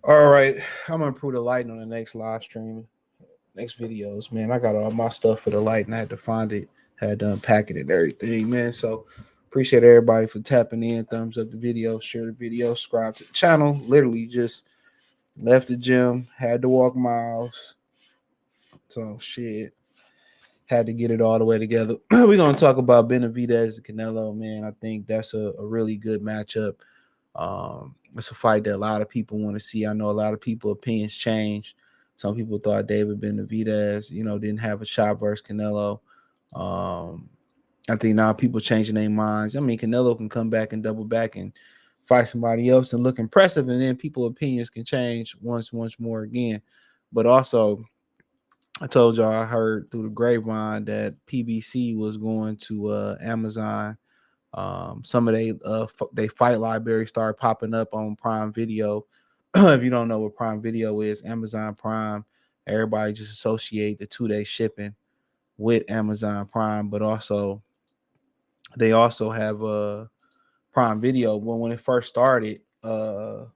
All right, I'm gonna improve the lighting on the next live stream, next videos, man. I got all my stuff for the light, and I had to find it, had to unpack it and everything, man. So appreciate everybody for tapping in, thumbs up the video, share the video, subscribe to the channel. Literally just left the gym, had to walk miles, so shit, had to get it all the way together. We're gonna talk about Benavidez and Canelo, man. I think that's a really good matchup. It's a fight that a lot of people want to see. I know a lot of people opinions change. Some people thought David Benavidez, didn't have a shot versus Canelo. I think now people changing their minds. I mean, Canelo can come back and double back and fight somebody else and look impressive, and then people opinions can change once more again. But also, I told y'all I heard through the grapevine that PBC was going to Amazon. Some of they fight library started popping up on Prime Video. If you don't know what Prime Video is, Amazon Prime, everybody just associate the 2-day shipping with Amazon Prime, but also they also have Prime Video. When it first started, when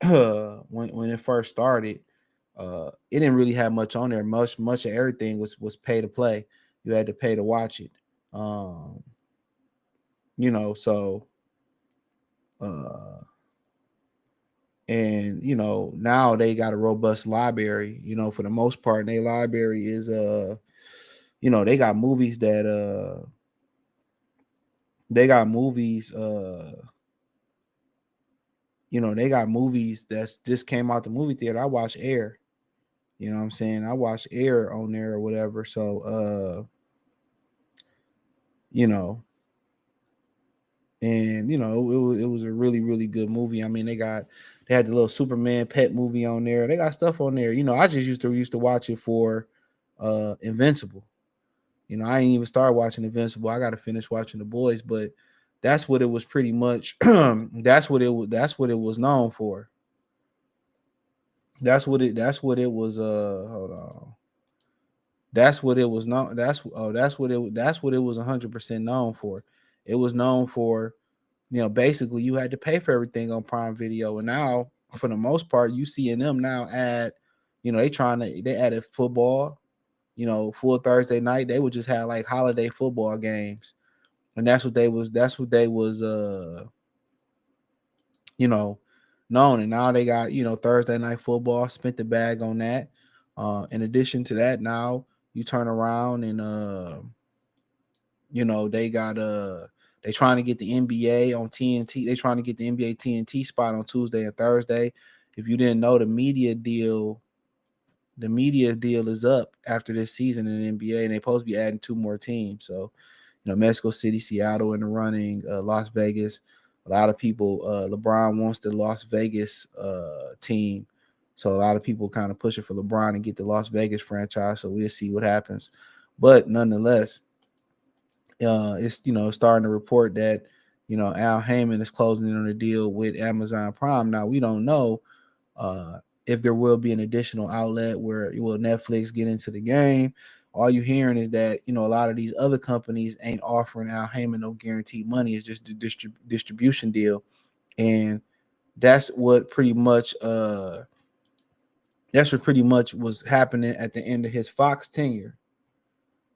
it first started, it didn't really have much on there. Much of everything was pay to play. You had to pay to watch it. So and now they got a robust library, for the most part. And their library is they got movies that they got movies that's just came out the movie theater. I watch Air. You know what I'm saying? I watch Air on there or whatever. So and it was a really, really good movie. I mean, they had the little Superman pet movie on there. They got stuff on there. I just used to watch it for Invincible. I ain't even started watching Invincible. I got to finish watching The Boys, but that's what it was pretty much. That's what it was known for. That's what it was. Hold on. That's what it was known. That's what it was 100% known for. It was known for, basically you had to pay for everything on Prime Video. And now, for the most part, you see in them now add, they added football, full Thursday night. They would just have like holiday football games. And that's what they was known. And now they got, Thursday night football, spent the bag on that. In addition to that, now you turn around and they got they trying to get the NBA on TNT. They trying to get the NBA TNT spot on Tuesday and Thursday. If you didn't know, the media deal is up after this season in the NBA, and they're supposed to be adding 2 more teams. So, Mexico City, Seattle in the running, Las Vegas. A lot of people, LeBron wants the Las Vegas team. So a lot of people kind of pushing for LeBron and get the Las Vegas franchise. So we'll see what happens. But nonetheless, it's starting to report that Al Heyman is closing in on a deal with Amazon Prime. Now we don't know if there will be an additional outlet where will Netflix get into the game. All you're hearing is that a lot of these other companies ain't offering Al Heyman no guaranteed money. It's just a distribution deal, and that's what pretty much was happening at the end of his Fox tenure.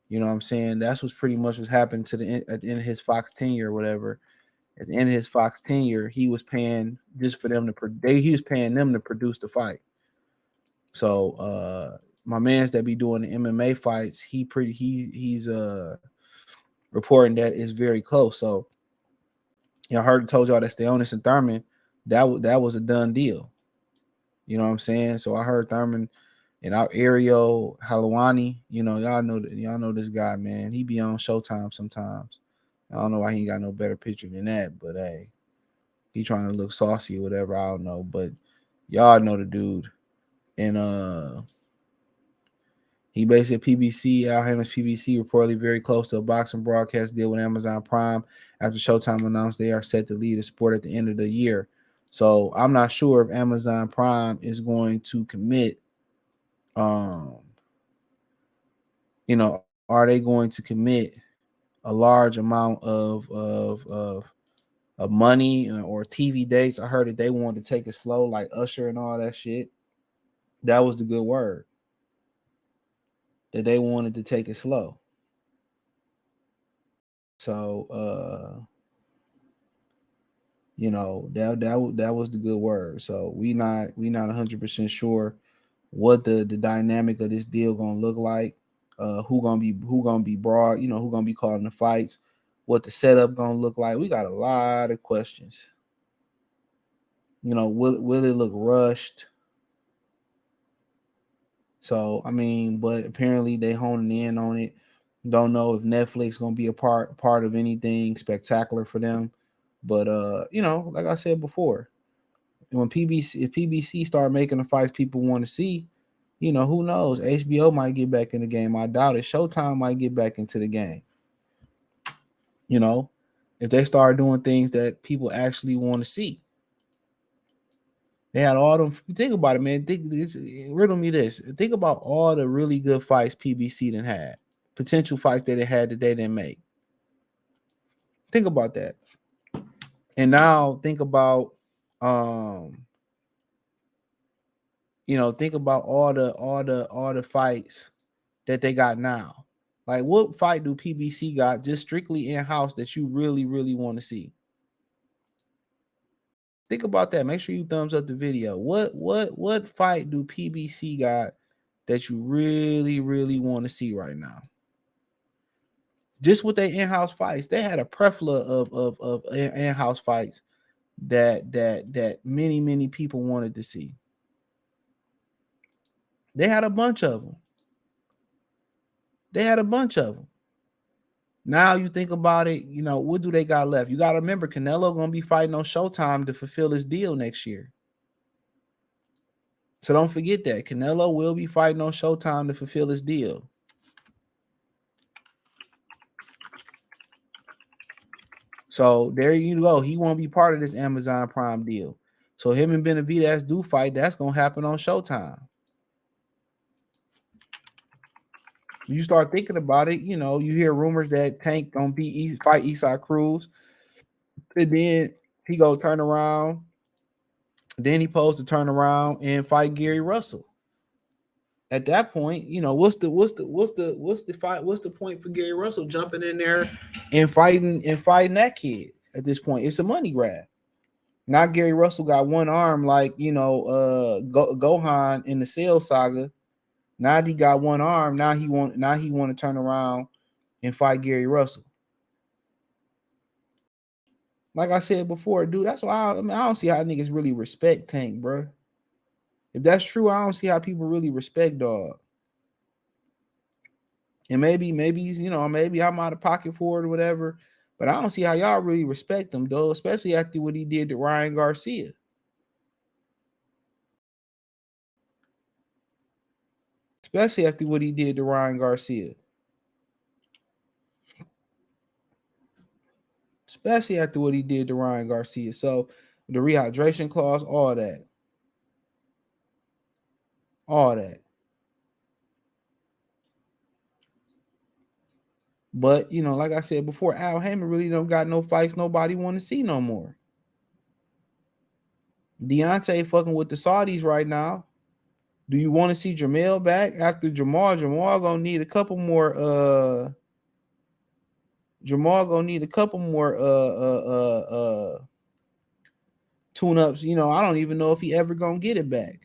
You know what I'm saying? That's what's pretty much was happening at the end of his Fox tenure or whatever. at the end of his Fox tenure, he was paying just for them he was paying them to produce the fight. So my man's that be doing the MMA fights, he's reporting that it's very close. So I told y'all that Steonis and Thurman, that was a done deal. You know what I'm saying? So I heard Thurman and our Ariel Halawani, y'all know this guy, man. He be on Showtime sometimes. I don't know why he ain't got no better picture than that, but hey, he trying to look saucy or whatever. I don't know, but y'all know the dude. And he basically PBC, Al Hammond's PBC, reportedly very close to a boxing broadcast deal with Amazon Prime after Showtime announced they are set to lead the sport at the end of the year. So I'm not sure if Amazon Prime is going to commit. Are they going to commit a large amount of money or TV dates? I heard that they wanted to take it slow, like Usher and all that shit. That was the good word. That they wanted to take it slow. So that was the good word. So we not 100% sure what the dynamic of this deal gonna look like. Who gonna be broad, who gonna be calling the fights, what the setup gonna look like. We got a lot of questions. Will it look rushed? So but apparently they honing in on it. Don't know if Netflix gonna be a part of anything spectacular for them. But like I said before, if PBC start making the fights people want to see, who knows? HBO might get back in the game. I doubt it. Showtime might get back into the game. If they start doing things that people actually want to see. They had all them. Think about it, man. Riddle me this. Think about all the really good fights PBC done had. Potential fights that it had that they didn't make. Think about that. And now think about think about all the fights that they got now. Like, what fight do PBC got just strictly in-house that you really, really want to see? Think about that. Make sure you thumbs up the video. What fight do PBC got that you really, really want to see right now? Just with their in-house fights, they had a plethora of in-house fights that many people wanted to see. They had a bunch of them. Now you think about it, what do they got left? You got to remember, Canelo going to be fighting on Showtime to fulfill his deal next year. So don't forget that. Canelo will be fighting on Showtime to fulfill his deal. So there you go. He won't be part of this Amazon Prime deal. So him and Benavidez do fight. That's going to happen on Showtime. You start thinking about it, you hear rumors that Tank gonna fight Eastside Cruz, and then he go turn around. Then he posed to turn around and fight Gary Russell. At that point, what's the fight? What's the point for Gary Russell jumping in there and fighting that kid? At this point, it's a money grab. Now Gary Russell got one arm, like Gohan in the Cell saga. Now he got one arm. Now he want to turn around and fight Gary Russell. Like I said before, dude, that's why I don't see how niggas really respect Tank, bro. If that's true, I don't see how people really respect dog. And maybe I'm out of pocket for it or whatever, but I don't see how y'all really respect him, though, especially after what he did to Ryan Garcia. Especially after what he did to Ryan Garcia. Especially after what he did to Ryan Garcia. So the rehydration clause, all that. All that. But, like I said before, Al Hammond really don't got no fights nobody want to see no more. Deontay fucking with the Saudis right now. Do you want to see Jamel back after Jamal? Jamal gonna need a couple more Jamal gonna need a couple more tune-ups. You know, I don't even know if he ever gonna get it back.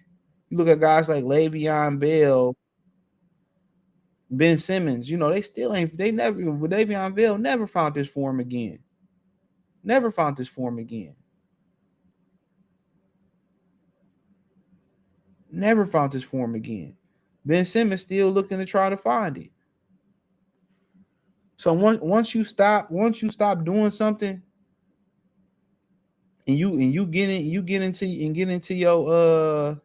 You look at guys like Le'Veon Bell, Ben Simmons. You know, they still ain't. They never. With Le'Veon Bell, never found this form again. Never found this form again. Never found this form again. Ben Simmons still looking to try to find it. So once you stop doing something, and you get into your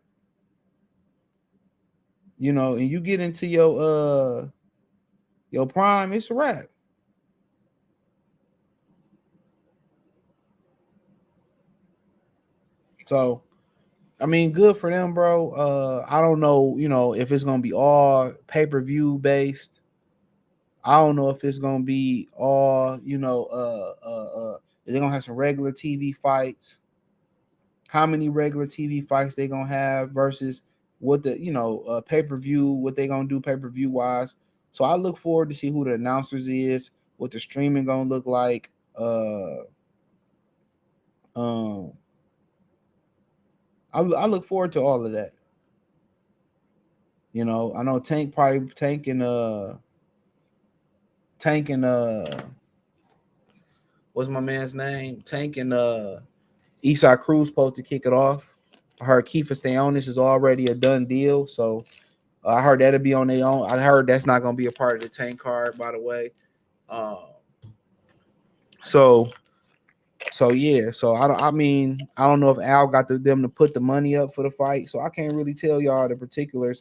you know, and you get into your prime, it's a wrap. So I mean, good for them, bro. I don't know, you know, if it's gonna be all pay-per-view based. I don't know if it's gonna be all, you know, they're gonna have some regular TV fights. How many regular TV fights they gonna have versus what the, you know, pay-per-view, what they gonna do pay-per-view wise. So I look forward to see who the announcers is, what the streaming gonna look like. Um, I look forward to all of that. You know, I know Tank and what's my man's name? Tank and Eastside Cruz supposed to kick it off. I heard Kiefer Stayonis is already a done deal, so I heard that'll be on their own. I heard that's not gonna be a part of the Tank card, by the way. Um, so yeah, so I mean I don't know if Al got them to put the money up for the fight, so I can't really tell y'all the particulars.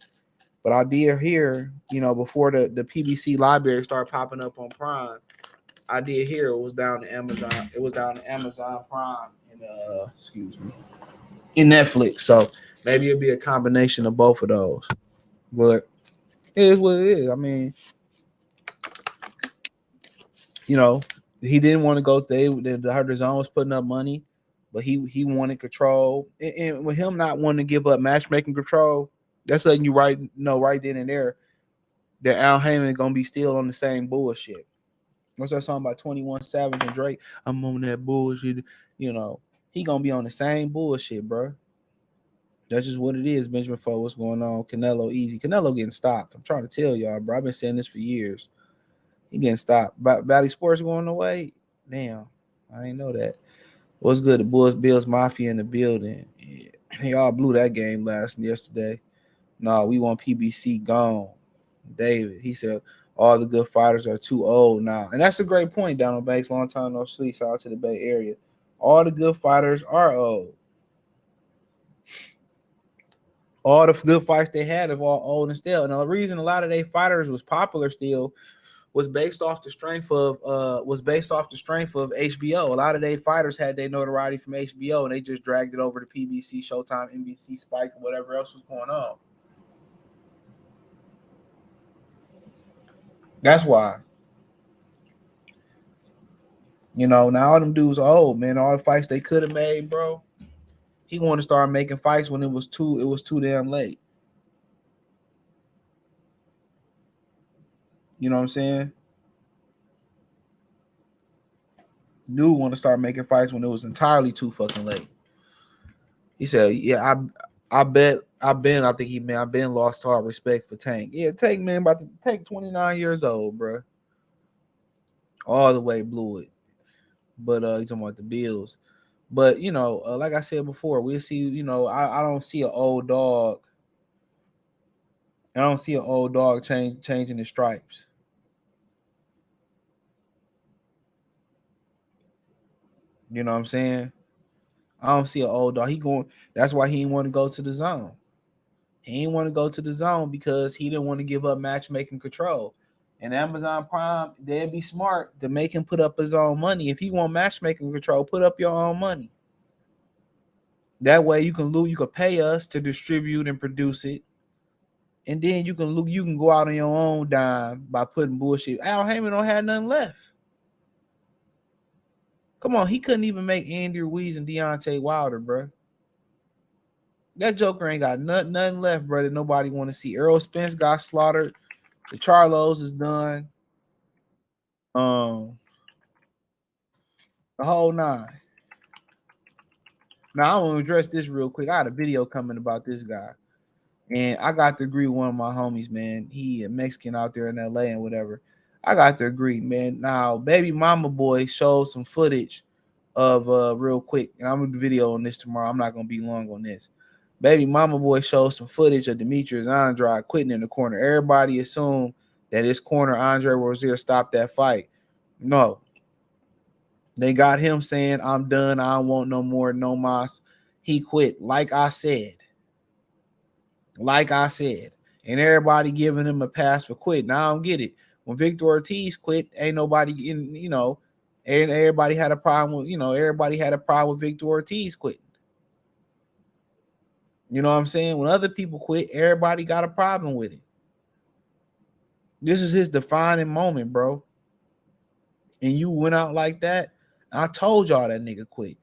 But I did hear, you know, before the PBC library started popping up on Prime, I did hear it was down to Amazon. It was down to Amazon Prime and excuse me, in Netflix. So maybe it'll be a combination of both of those. But it is what it is. I mean, you know, he didn't want to go. The zone was putting up money, but he wanted control. And with him not wanting to give up matchmaking control, that's letting you right then and there that Al Heyman gonna be still on the same bullshit. What's that song about 21 Savage and Drake? I'm on that bullshit. You know, he gonna be on the same bullshit, bro. That's just what it is, Benjamin Fo. What's going on? Canelo easy. Canelo getting stopped. I'm trying to tell y'all, bro. I've been saying this for years. He getting stopped. Valley Sports going away. Damn, I ain't know that. What's good? The Bills Mafia in the building. Yeah. Y'all blew that game yesterday. No, we want PBC gone. David, he said all the good fighters are too old now. And that's a great point, Donald Banks. Long time no sleep. Shout out to the Bay Area. All the good fighters are old. All the good fights they had are all old and stale. And the reason a lot of their fighters was popular still was based off the strength of HBO. A lot of their fighters had their notoriety from HBO, and they just dragged it over to PBC, Showtime, NBC, Spike, and whatever else was going on. That's why. You know, now all them dudes are old, man. All the fights they could have made, bro. He wanted to start making fights when it was too damn late. You know what I'm saying? Dude want to start making fights when it was entirely too fucking late. He said, "Yeah, I think he man, I've been lost all respect for Tank. Yeah, Tank man, about to take 29 years old, bro. All the way blew it. But he's talking about the Bills. But you know, like I said before, we'll see. You know, I don't see an old dog. I don't see an old dog changing his stripes. You know what I'm saying? I don't see an old dog. That's why he didn't want to go to the zone. He didn't want to go to the zone because he didn't want to give up matchmaking control. And Amazon Prime, they'd be smart to make him put up his own money. If he want matchmaking control, put up your own money. That way you can pay us to distribute and produce it. And then you can go out on your own dime by putting bullshit. Al Heyman don't have nothing left. Come on, he couldn't even make Andy Ruiz and Deontay Wilder, bro. That Joker ain't got nothing left, bro, that nobody want to see. Errol Spence got slaughtered. The Charlos is done. The whole nine. Now I want to address this real quick. I had a video coming about this guy. And I got to agree with one of my homies, man. He a Mexican out there in LA and whatever. I got to agree, man. Now, baby mama boy showed some footage of real quick, and I'm gonna do video on this tomorrow. I'm not gonna be long on this. Baby mama boy showed some footage of Demetrius Andrade quitting in the corner. Everybody assumed that his corner Andre Rozier stopped that fight. No, they got him saying, "I'm done. I don't want no more, no mas." He quit, like I said. Like I said, and everybody giving him a pass for quitting. I don't get it. When Victor Ortiz quit, ain't nobody in, and everybody had a problem with, everybody had a problem with Victor Ortiz quitting. You know what I'm saying? When other people quit, everybody got a problem with it. This is his defining moment, bro. And you went out like that. I told y'all that nigga quit.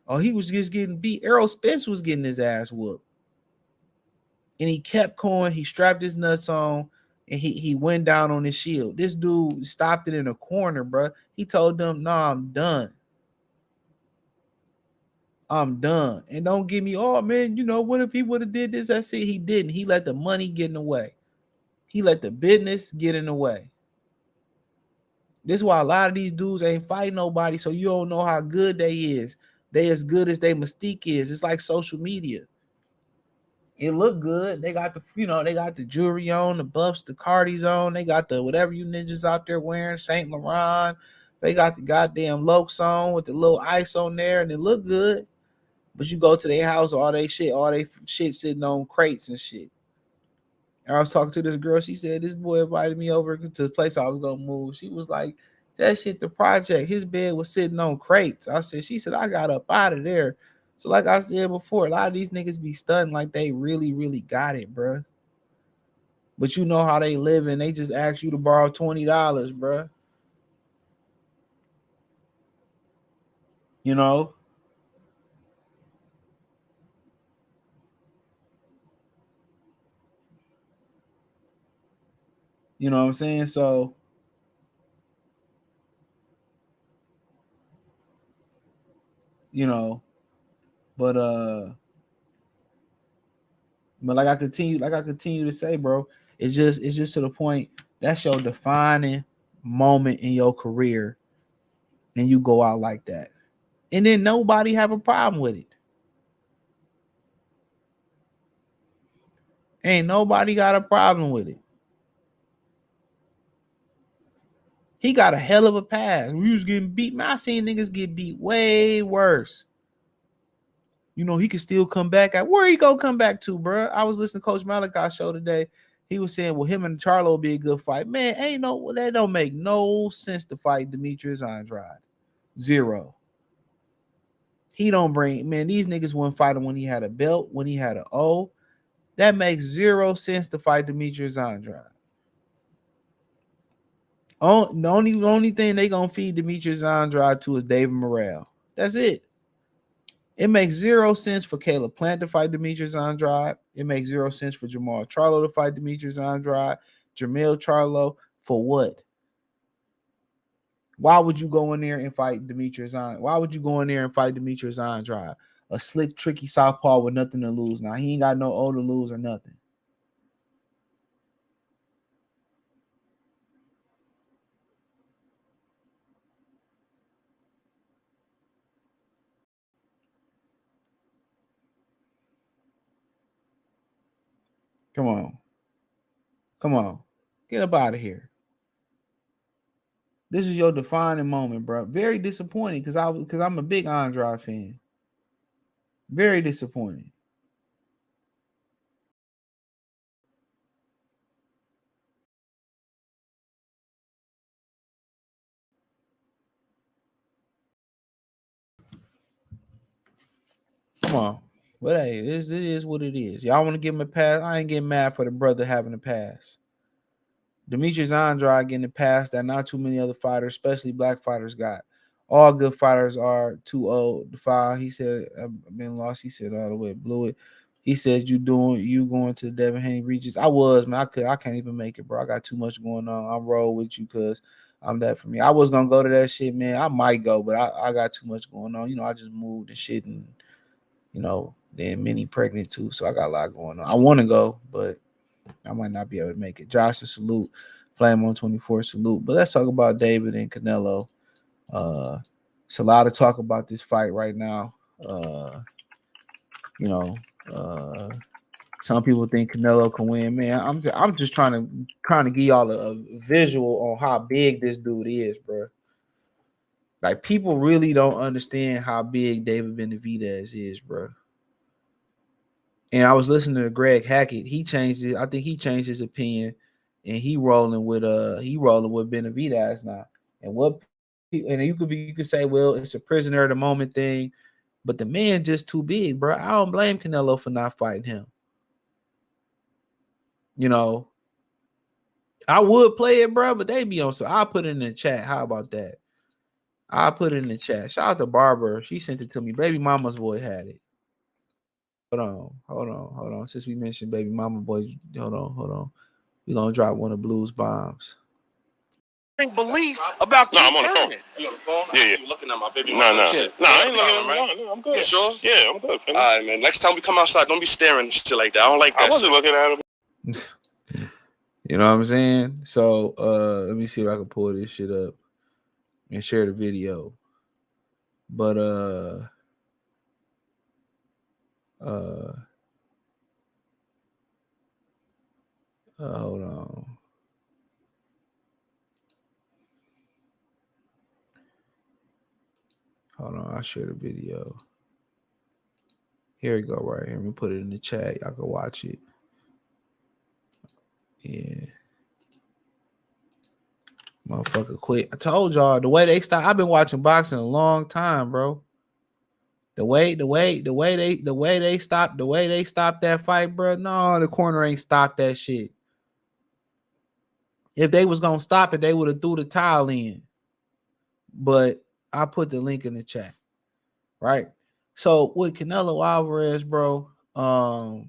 Oh, he was just getting beat. Errol Spence was getting his ass whooped. And he kept going. He strapped his nuts on, and he went down on his shield. This dude stopped it in a corner, bro. He told them, "Nah, I'm done. I'm done." And don't give me, oh man, what if he would have did this? That's it. He didn't. He let the money get in the way. He let the business get in the way. This is why a lot of these dudes ain't fighting nobody, so you don't know how good they is. They as good as they mystique is. It's like social media. It look good. They got they got the jewelry on, the buffs, the Cardis on. They got the whatever you ninjas out there wearing, Saint Laurent. They got the goddamn Lokes on with the little ice on there, and it look good. But you go to their house, all they shit sitting on crates and shit. And I was talking to this girl. She said this boy invited me over to the place I was gonna move. She was like, "That shit, the project. His bed was sitting on crates." She said, I got up out of there. So, like I said before, a lot of these niggas be stunting like they really, really got it, bro. But you know how they live, and they just ask you to borrow $20, bro. You know, you know what I'm saying. So, you know, but like I continue to say, bro, it's just to the point that's your defining moment in your career, and you go out like that, and then nobody have a problem with it. Ain't nobody got a problem with it. He got a hell of a pass. We was getting beat. Man, I seen niggas get beat way worse. He can still come back. At where he gonna come back to, bro? I was listening to Coach Malachi's show today. He was saying, well, him and Charlo will be a good fight. Man, that don't make no sense to fight Demetrius Andrade. Zero. He don't bring, man, these niggas wouldn't fight him when he had a belt, when he had an O. That makes zero sense to fight Demetrius Andrade. The only thing they gonna feed Demetrius Andrade to is David Morrell. That's it. It makes zero sense for Caleb Plant to fight Demetrius Andrade. It makes zero sense for Jamal Charlo to fight Demetrius Andrade. Jamil Charlo for what? Why would you go in there and fight Demetrius Andrade? Why would you go in there and fight Demetrius Andrade? A slick, tricky southpaw with nothing to lose. Now he ain't got no O to lose or nothing. Come on. Come on. Get up out of here. This is your defining moment, bro. Very disappointing because I'm a big Andrade fan. Very disappointing. Come on. But hey, it is what it is. Y'all want to give him a pass? I ain't getting mad for the brother having a pass. Demetrius Andrade getting a pass that not too many other fighters, especially black fighters, got. All good fighters are too old to file. He said, I've been lost. He said, all the way blew it. He said, you going to the Devin Haney regions. I was, man. I can't even make it, bro. I got too much going on. I'm roll with you because I'm that for me. I was gonna go to that shit, man. I might go, but I got too much going on. You know, I just moved and shit, and you know, then Minnie pregnant too, so I got a lot going on. I want to go, but I might not be able to make it. Josh, salute. Flame on 24, salute. But let's talk about David and Canelo. It's a lot of talk about this fight right now. You know, some people think Canelo can win. Man, I'm just trying to give y'all a visual on how big this dude is, bro. Like, people really don't understand how big David Benavidez is, bro. And I was listening to Greg Hackett. He changed it. I think he changed his opinion, and he rolling with Benavidez now. And you could say, well, it's a prisoner of the moment thing, but the man just too big, bro. I don't blame Canelo for not fighting him. You know, I would play it, bro, but they be on. So I'll put it in the chat. How about that? I'll put it in the chat. Shout out to Barbara. She sent it to me. Baby Mama's boy had it. Hold on. Since we mentioned Baby Mama boy, hold on. We gonna drop one of Blue's bombs. Belief about I'm on the phone. You on the phone? Yeah. You looking at my baby? No, I ain't looking at him. No, I'm good. You sure? Yeah, I'm good. All right, man. Next time we come outside, don't be staring and shit like that. I don't like that. I wasn't looking at him. You know what I'm saying? So let me see if I can pull this shit up and share the video. But hold on. I'll share the video. Here we go, right here. Let me put it in the chat. Y'all can watch it. Yeah. Motherfucker quit. I told y'all the way they stop. I've been watching boxing a long time, bro. The way they stopped that fight, bro. No, the corner ain't stopped that shit. If they was gonna stop it, they would have threw the towel in. But I put the link in the chat. Right. So with Canelo Alvarez, bro, I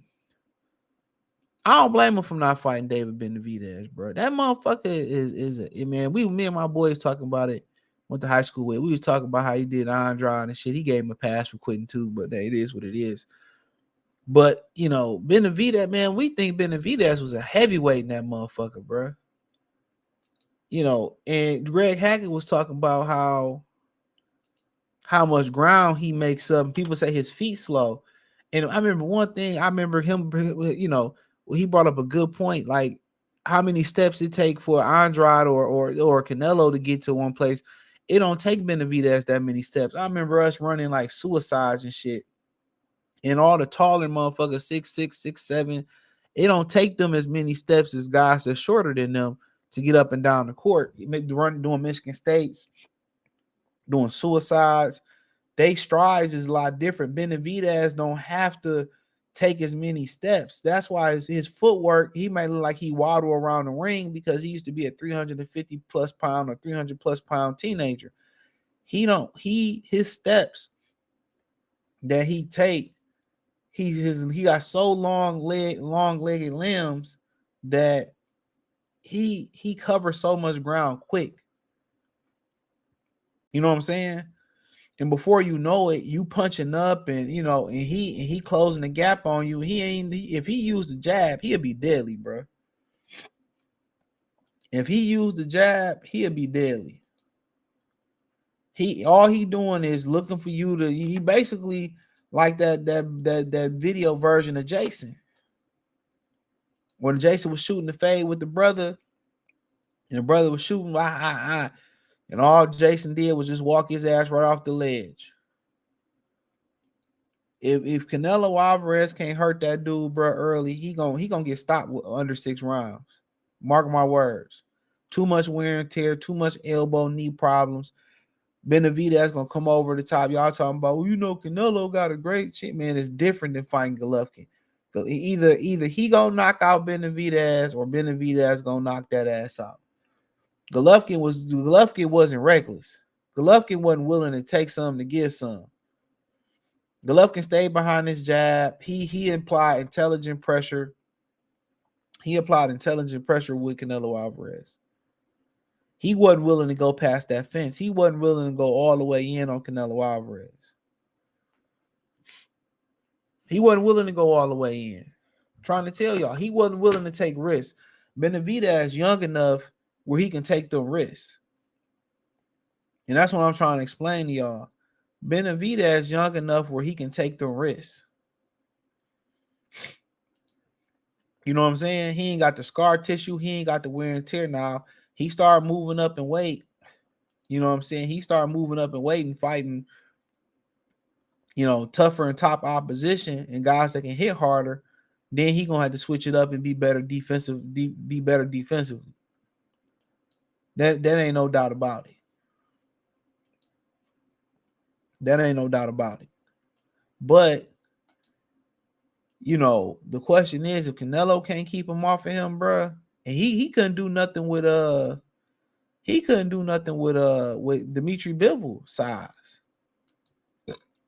don't blame him for not fighting David Benavidez, bro. That motherfucker is man. Me and my boys talking about it. Went to high school with. We was talking about how he did Andrade and shit. He gave him a pass for quitting too, but it is what it is. But you know, Benavidez, man, we think Benavidez was a heavyweight in that motherfucker, bro. You know, and Greg Hackett was talking about how much ground he makes up. People say his feet slow. And I remember one thing, him, you know, he brought up a good point, like how many steps it take for Andrade or Canelo to get to one place. It don't take Benavidez that many steps. I remember us running like suicides and shit. And all the taller motherfuckers, 6'6", 6'7", it don't take them as many steps as guys that's shorter than them to get up and down the court. Doing Michigan States, doing suicides. They strides is a lot different. Benavidez don't have to take as many steps. That's why his footwork, he might look like he waddle around the ring because he used to be a 350 plus pound or 300 plus pound teenager. His steps that he take, he got so long-legged limbs that he covers so much ground quick. You know what I'm saying? And before you know it, you punching up, and you know, and he closing the gap on you. If he used the jab, he'll be deadly, bro. If he used the jab, he'll be deadly. All he doing is looking for you to. He basically like that video version of Jason, when Jason was shooting the fade with the brother, and the brother was shooting, and all Jason did was just walk his ass right off the ledge. If Canelo Alvarez can't hurt that dude, bro, early, he gonna get stopped with under 6 rounds. Mark my words. Too much wear and tear, too much elbow, knee problems. Benavidez gonna come over the top. Y'all talking about, well, you know, Canelo got a great shit, man. It's different than fighting Golovkin. Either he gonna knock out Benavidez or Benavidez gonna knock that ass out. Golovkin wasn't reckless. Golovkin wasn't willing to take some to get some. Golovkin stayed behind his jab. He applied intelligent pressure. He applied intelligent pressure with Canelo Alvarez. He wasn't willing to go past that fence. He wasn't willing to go all the way in on Canelo Alvarez. He wasn't willing to go all the way in. I'm trying to tell y'all, he wasn't willing to take risks. Benavidez is young enough where he can take the risks. And that's what I'm trying to explain to y'all. Benavidez is young enough where he can take the risks. You know what I'm saying? He ain't got the scar tissue. He ain't got the wear and tear now. He started moving up in weight. You know what I'm saying? He started moving up in weight and fighting, tougher and top opposition and guys that can hit harder. Then he gonna have to switch it up and be better defensively. That ain't no doubt about it. That ain't no doubt about it. But the question is, if Canelo can't keep him off of him, bruh, and he couldn't do nothing with with Dimitri Bivol size.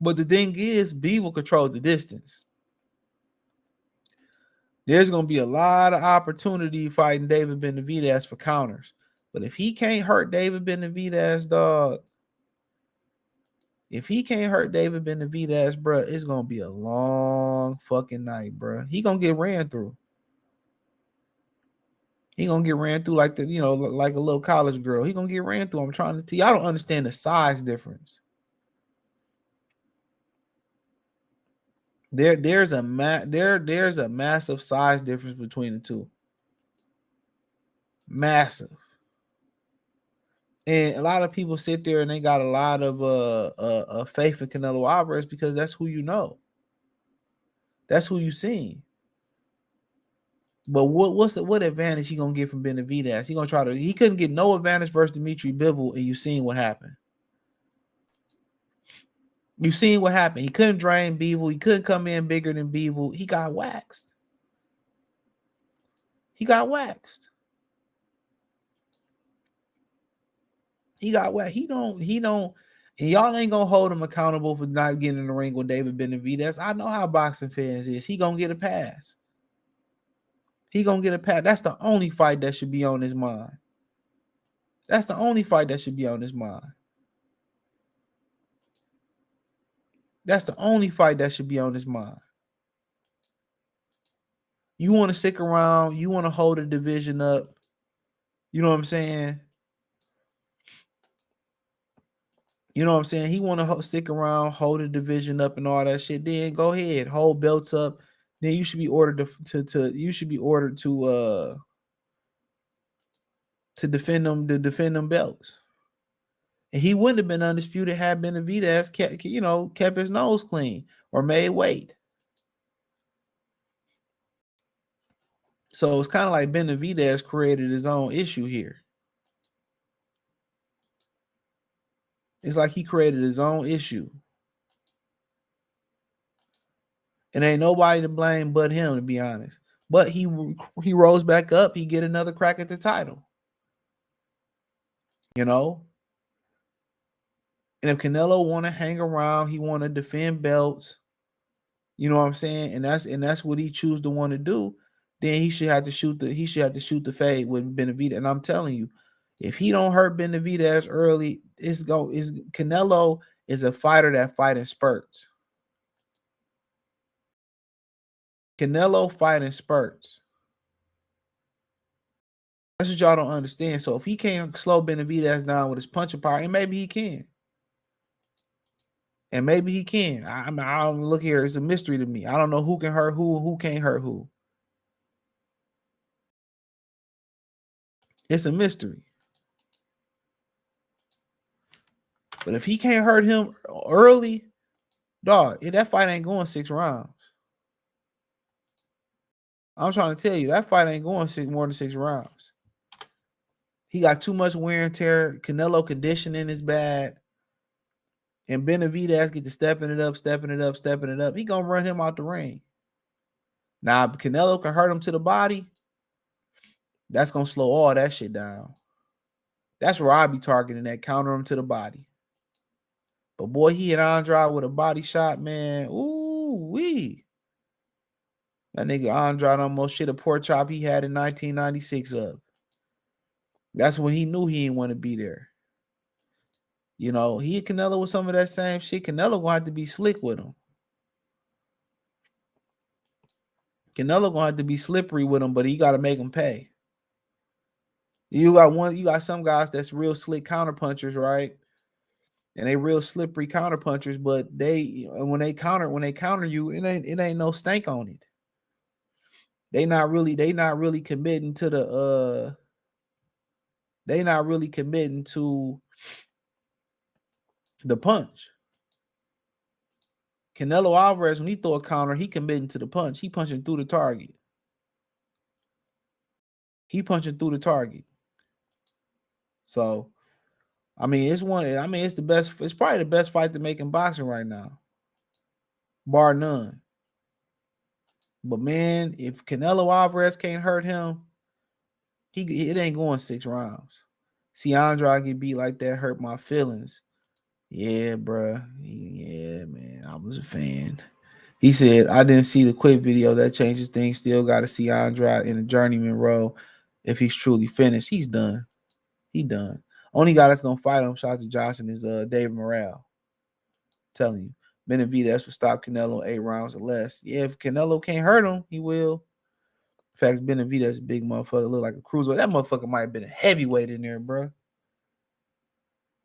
But the thing is, Bivol controlled the distance. There's gonna be a lot of opportunity fighting David Benavidez for counters. But if he can't hurt David Benavidez, dog, if he can't hurt David Benavidez, bro, it's gonna be a long fucking night, bro. He gonna get ran through. He gonna get ran through like like a little college girl. He gonna get ran through. I'm trying to tell you, I don't understand the size difference. There's a massive size difference between the two. Massive. And a lot of people sit there and they got a lot of faith in Canelo Alvarez because that's who you know. That's who you seen. But what advantage he gonna get from Benavidez? He couldn't get no advantage versus Dimitri Bivol, and you seen what happened. You seen what happened. He couldn't drain Bivol. He couldn't come in bigger than Bivol. He got waxed. He got waxed. He don't, and y'all ain't gonna hold him accountable for not getting in the ring with David Benavidez. I know how boxing fans is. He gonna get a pass. He gonna get a pass. That's the only fight that should be on his mind. That's the only fight that should be on his mind. That's the only fight that should be on his mind. You want to stick around. You want to hold the division up. You know what I'm saying? You know what I'm saying? He want to stick around, hold the division up, and all that shit. Then go ahead, hold belts up. Then you should be ordered to defend them belts. And he wouldn't have been undisputed had Benavidez kept his nose clean or made weight. So it's kind of like Benavidez created his own issue here. It's like he created his own issue. And ain't nobody to blame but him, to be honest. But he rose back up. He get another crack at the title. And if Canelo want to hang around, he want to defend belts. You know what I'm saying? And that's what he choose to want to do. Then he should have to shoot the fade with Benavidez. And I'm telling you, if he don't hurt Benavidez early, Canelo is a fighter that fight in spurts. Canelo fight in spurts. That's what y'all don't understand. So if he can't slow Benavidez down with his punching power, and maybe he can. And maybe he can. I don't look here. It's a mystery to me. I don't know who can hurt who can't hurt who. It's a mystery. But if he can't hurt him early, dog, that fight ain't going 6 rounds. I'm trying to tell you, that fight ain't going more than 6 rounds. He got too much wear and tear. Canelo conditioning is bad. And Benavidez get to stepping it up. He gonna run him out the ring. Now, if Canelo can hurt him to the body, that's gonna slow all that shit down. That's where I be targeting that, counter him to the body. But boy, he hit Andrade with a body shot, man. Ooh wee. That nigga Andrade almost shit a pork chop he had in 1996 up. That's when he knew he didn't want to be there. You know, he and Canelo with some of that same shit. Canelo gonna have to be slick with him. Canelo gonna have to be slippery with him, but he got to make him pay. You got some guys that's real slick counter punchers, right? And they real slippery counter punchers, but when they counter you, it ain't no stank on it. They not really committing to the punch. Canelo Alvarez, when he throw a counter, he committing to the punch. He punching through the target. So, it's the best. It's probably the best fight to make in boxing right now, bar none. But man, if Canelo Alvarez can't hurt him, it ain't going 6 rounds. See Andrade get beat like that hurt my feelings. Yeah, bruh. Yeah, man. I was a fan. He said, I didn't see the quick video that changes things. Still got to see Andrade in a journeyman role. If he's truly finished, he's done. He done. Only guy that's gonna fight him, shout out to Johnson, is David Morrell. I'm telling you, Benavidez will stop Canelo 8 rounds or less. Yeah, if Canelo can't hurt him, he will. In fact, Benavidez is a big motherfucker, look like a cruiserweight. That motherfucker might have been a heavyweight in there, bro.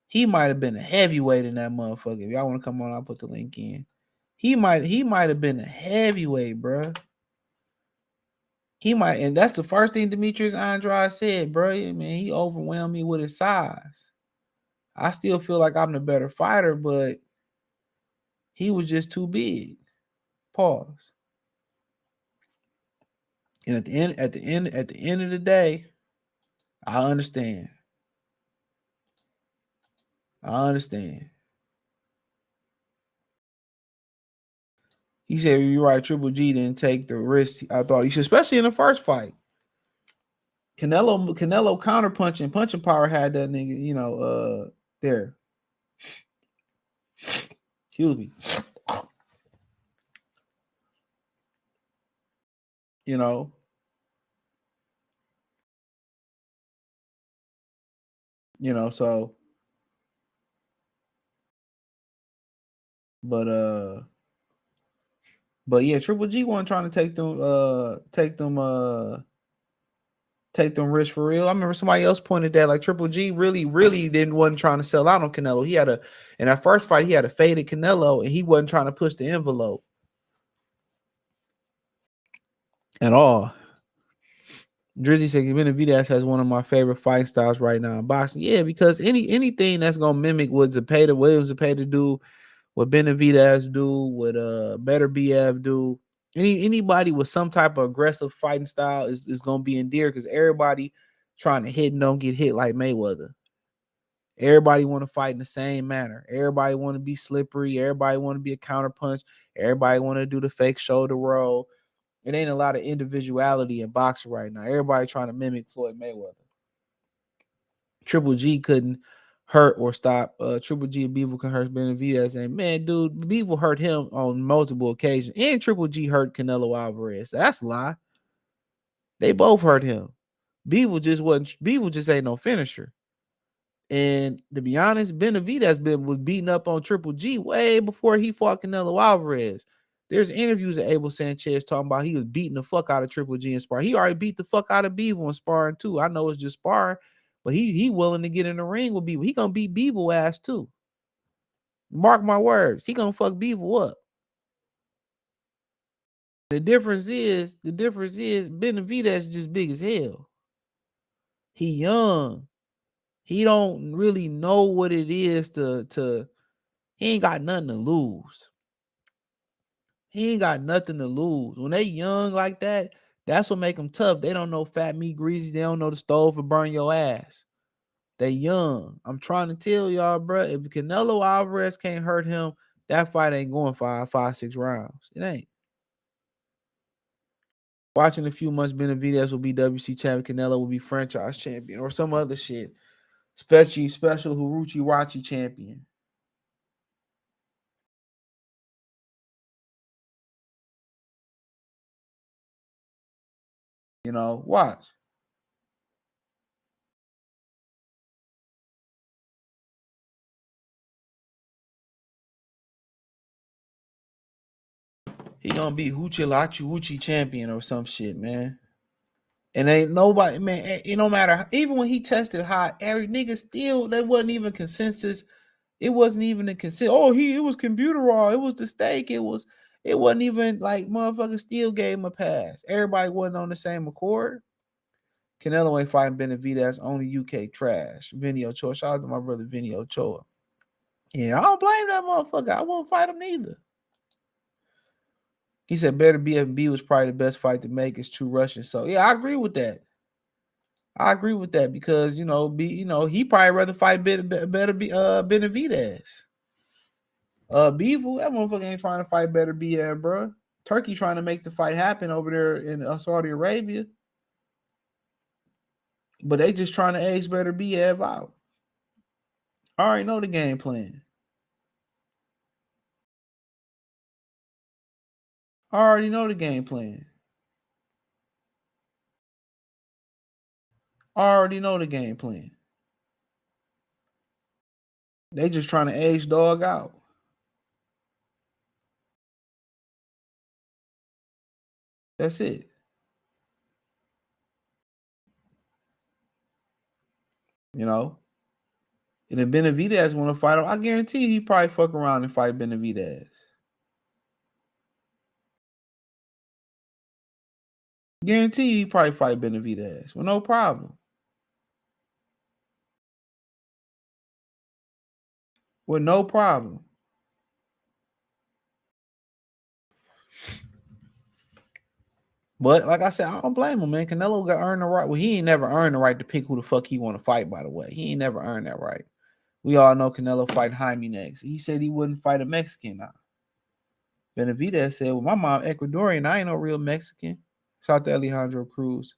He might have been a heavyweight in that motherfucker. If y'all want to come on, I'll put the link in. He might have been a heavyweight, bro. He might, and that's the first thing Demetrius Andrade said, bro. I mean, he overwhelmed me with his size. I still feel like I'm the better fighter, but he was just too big. Pause. And at the end of the day, I understand. He said, you're right, Triple G didn't take the risk. I thought he should, especially in the first fight. Canelo counter punching power had that nigga, there. Excuse me. So, but yeah, Triple G wasn't trying to take them risks for real. I remember somebody else pointed that like Triple G really wasn't trying to sell out on Canelo. In that first fight, he had a faded Canelo and he wasn't trying to push the envelope at all. Drizzy said Benavidez has one of my favorite fight styles right now in boxing. Yeah, because anything that's gonna mimic what Williams Zepeda do, what Benavidez do, what Better BF do. Anybody with some type of aggressive fighting style is gonna be endeared because everybody trying to hit and don't get hit like Mayweather. Everybody want to fight in the same manner. Everybody want to be slippery. Everybody want to be a counter punch. Everybody want to do the fake shoulder roll. It ain't a lot of individuality in boxing right now. Everybody trying to mimic Floyd Mayweather. Triple G couldn't hurt or stop. Triple G and Beaver can hurt Benavidez. And man, dude, Beaver hurt him on multiple occasions. And Triple G hurt Canelo Alvarez. That's a lie. They both hurt him. Beaver just ain't no finisher. And to be honest, Benavidez was beating up on Triple G way before he fought Canelo Alvarez. There's interviews of Abel Sanchez talking about he was beating the fuck out of Triple G in sparring. He already beat the fuck out of Beaver in sparring too. I know it's just sparring, but he willing to get in the ring with Beaver. He gonna beat Beaver ass too. Mark my words. He gonna fuck Beaver up. The difference is Benavidez just big as hell. He young. He don't really know what it is to he ain't got nothing to lose. When they young like that, that's what make them tough. They don't know fat meat greasy. They don't know the stove will burn your ass. They young. I'm trying to tell y'all, bro. If Canelo Alvarez can't hurt him, that fight ain't going 6 rounds. It ain't. Watching a few months, Benavidez will be WC champion. Canelo will be franchise champion or some other shit. Special Huruchi Wachi champion. Watch. He gonna be Huchi champion or some shit, man. And ain't nobody, man. It no matter. Even when he tested hot, every nigga still there wasn't even consensus. It wasn't even a consensus. Oh, it was computer raw. It was the stake. It wasn't even like motherfuckers still gave him a pass. Everybody wasn't on the same accord. Canelo ain't fighting Benavidez, only UK trash. Vinny Ochoa. Shout out to my brother Vinny Ochoa. Yeah, I don't blame that motherfucker. I won't fight him neither. He said better BFB was probably the best fight to make. It's true Russian. So yeah, I agree with that. I agree with that because he probably rather fight Benavidez. Beevil, that motherfucker ain't trying to fight better BF, bro. Turkey trying to make the fight happen over there in Saudi Arabia. But they just trying to age better BF out. I already know the game plan. I already know the game plan. I already know the game plan. They just trying to age dog out. That's it. You know? And if Benavidez want to fight him, I guarantee he probably fuck around and fight Benavidez. Guarantee he probably fight Benavidez with no problem. With no problem. But like I said, I don't blame him, man. Canelo got earned the right. Well, he ain't never earned the right to pick who the fuck he want to fight, by the way. He ain't never earned that right. We all know Canelo fight Jaime next. He said he wouldn't fight a Mexican now. Benavidez said, well, my mom Ecuadorian. I ain't no real Mexican. Shout out to Alejandro Cruz.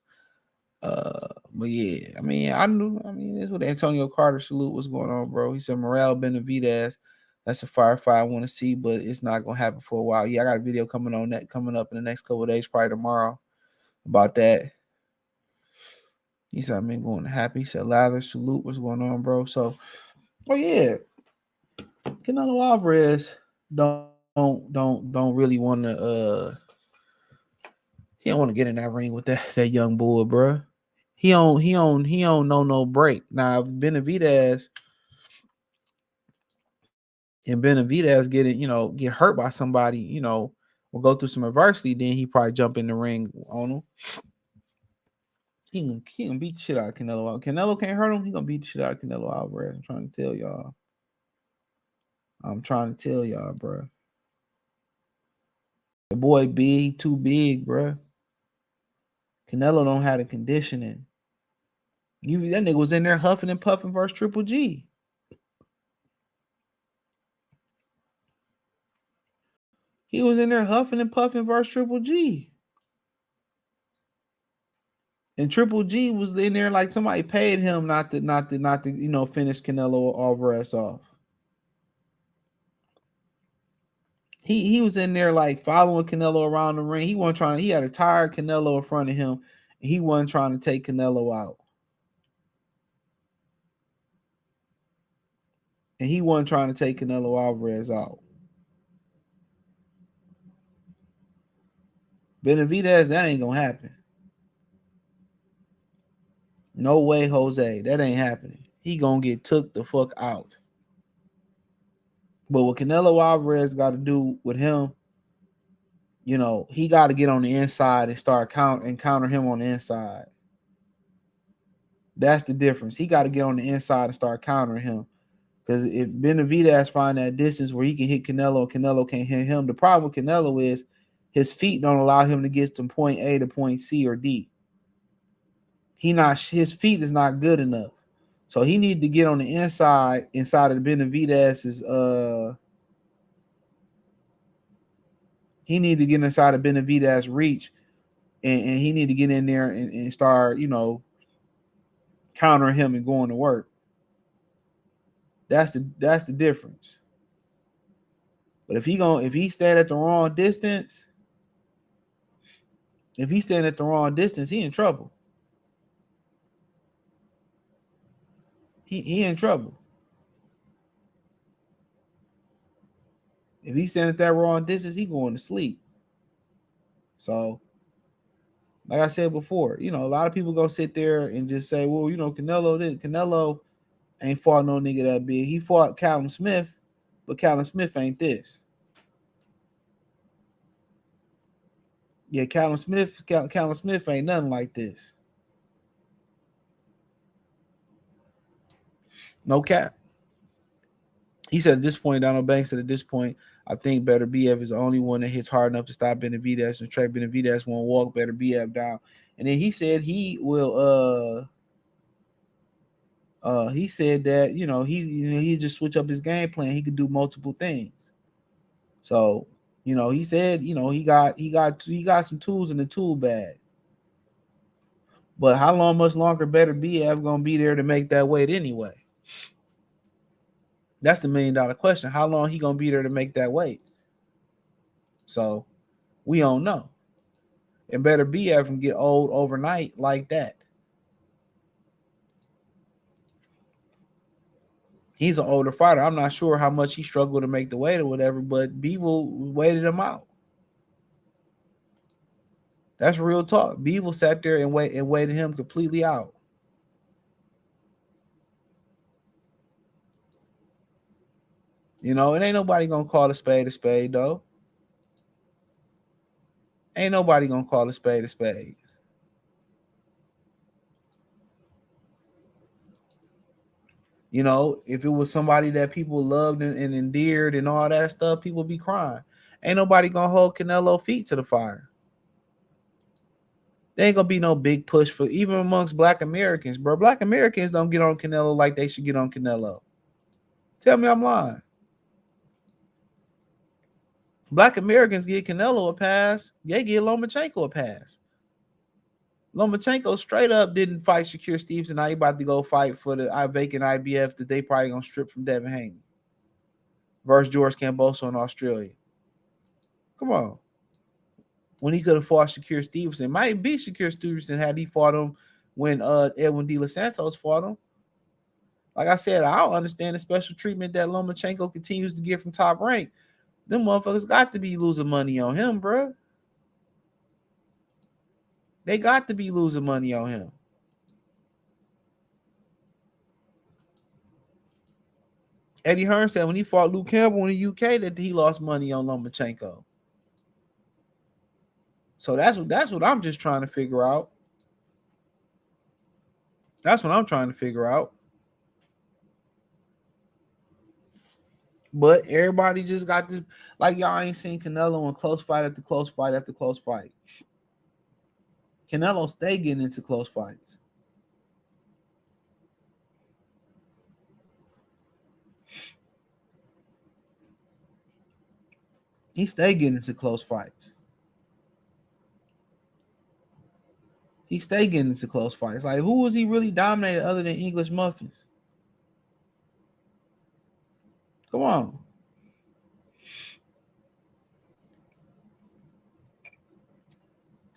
But yeah, I mean, that's what Antonio Carter salute was going on, bro. He said Morale Benavidez. That's a firefight I want to see, but it's not gonna happen for a while. Yeah, I got a video coming up in the next couple of days, probably tomorrow, about that. He said I'm going to happy. He said Lather salute, what's going on, bro? So, oh yeah, Canelo Alvarez don't really want to he don't want to get in that ring with that young boy, bro. He don't know no break. Now if Benavidez get hurt by somebody, or go through some adversity, then he probably jump in the ring on him. He can beat the shit out of Canelo. Canelo can't hurt him. He gonna beat the shit out of Canelo Alvarez. I'm trying to tell y'all, bro. The boy big, too big, bro. Canelo don't have the conditioning. That nigga was in there huffing and puffing versus Triple G. He was in there huffing and puffing versus Triple G. And Triple G was in there like somebody paid him not to finish Canelo Alvarez off. He was in there like following Canelo around the ring. He had a tired Canelo in front of him, and he wasn't trying to take Canelo out. And he wasn't trying to take Canelo Alvarez out. Benavidez, that ain't gonna happen. No way, Jose. That ain't happening. He gonna get took the fuck out. But what Canelo Alvarez got to do with him, he got to get on the inside and start counter him on the inside. That's the difference. He got to get on the inside and start countering him. Because if Benavidez find that distance where he can hit Canelo, Canelo can't hit him. The problem with Canelo is his feet don't allow him to get from point A to point C or D. His feet is not good enough. So he need to get on the inside of Benavidez's he need to get inside of Benavidez's reach, and he need to get in there and start, countering him and going to work. That's the difference. But if he stand at the wrong distance, he in trouble. He in trouble. If he stand at that wrong distance, he going to sleep. So, like I said before, a lot of people gonna sit there and just say, well, Canelo ain't fought no nigga that big. He fought Callum Smith, but Callum Smith ain't this. Yeah, Callum Smith ain't nothing like this. No cap. He said at this point, Donald Banks said at this point, I think Better BF is the only one that hits hard enough to stop Benavidez, and Trey Benavidez won't walk Better BF down. And then he said he will he said that he just switch up his game plan. He could do multiple things. So, he said, he got some tools in the tool bag. But how much longer Better BF gonna be there to make that weight anyway? That's the $1 million question. How long he gonna be there to make that weight? So we don't know. And Better BF can get old overnight like that. He's an older fighter. I'm not sure how much he struggled to make the weight or whatever, but Bevel waited him out. That's real talk. Bevel sat there and waited him completely out. And ain't nobody gonna call a spade though. Ain't nobody gonna call a spade a spade. If it was somebody that people loved and endeared and all that stuff, people be crying. Ain't nobody gonna hold Canelo feet to the fire. There ain't gonna be no big push for even amongst Black Americans, bro. Black Americans don't get on Canelo like they should get on Canelo. Tell me I'm lying. Black Americans get Canelo a pass. They get Lomachenko a pass. Lomachenko straight up didn't fight Shakur Stevenson. Now he about to go fight for the vacant IBF that they probably gonna strip from Devin Haney versus George Kambosos in Australia. Come on. When he could have fought Shakur Stevenson. Might be Shakur Stevenson had he fought him when Edwin De Los Santos fought him. Like I said, I don't understand the special treatment that Lomachenko continues to get from Top Rank. Them motherfuckers got to be losing money on him, bro. They got to be losing money on him. Eddie Hearn said when he fought Luke Campbell in the UK that he lost money on Lomachenko. So that's what I'm just trying to figure out. That's what I'm trying to figure out. But everybody just got this, like y'all ain't seen Canelo in close fight after close fight after close fight. Canelo stay getting into close fights. He stay getting into close fights. He stay getting into close fights. Like, who was he really dominated other than English Muffins? Come on.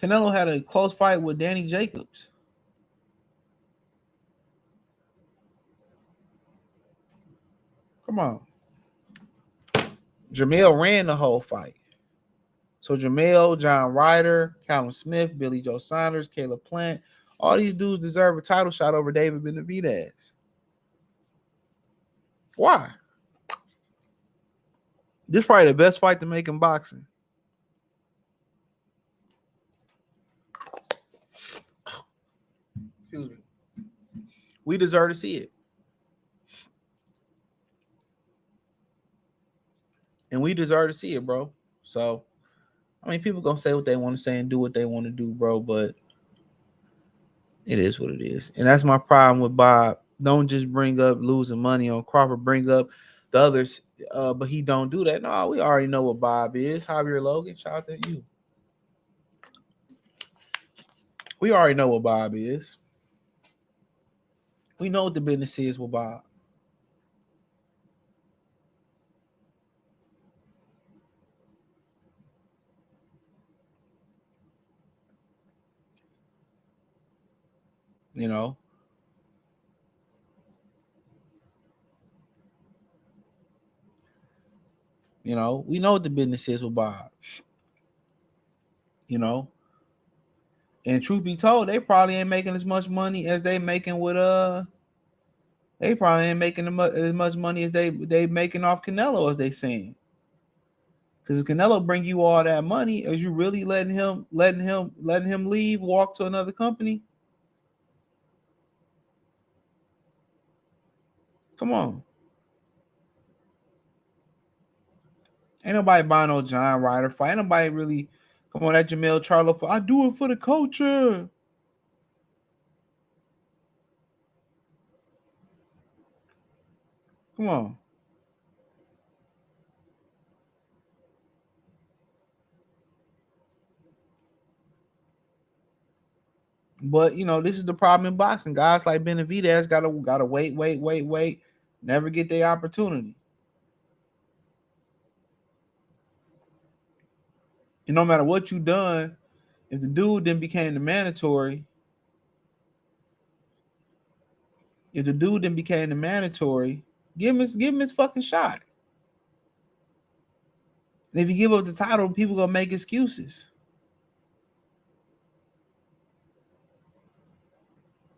Canelo had a close fight with Danny Jacobs. Come on. Jamel ran the whole fight. So Jamel, John Ryder, Callum Smith, Billy Joe Saunders, Caleb Plant, all these dudes deserve a title shot over David Benavidez. Why? This is probably the best fight to make in boxing. Excuse me. We deserve to see it. And we deserve to see it, bro. So, I mean, people gonna say what they want to say and do what they want to do, bro, but it is what it is. And that's my problem with Bob. Don't just bring up losing money on Crawford, bring up the others, but he don't do that. No, we already know what Bob is. Javier Logan, shout out to you. We already know what Bob is. We know what the business is with Bob. You know, we know what the business is with Bob. you know. And truth be told, they probably ain't making as much money as they making with They probably ain't making as much money as they making off Canelo as they saying. Because if Canelo bring you all that money, is you really letting him leave, walk to another company? Come on. Ain't nobody buying no John Ryder fight. Ain't nobody really. Come on, that Jamel Charlo fight. I do it for the culture. Come on. But you know, this is the problem in boxing. Guys like Benavidez gotta wait, never get their opportunity. And no matter what you done, if the dude then became the mandatory, give him his fucking shot. And if you give up the title, people gonna make excuses.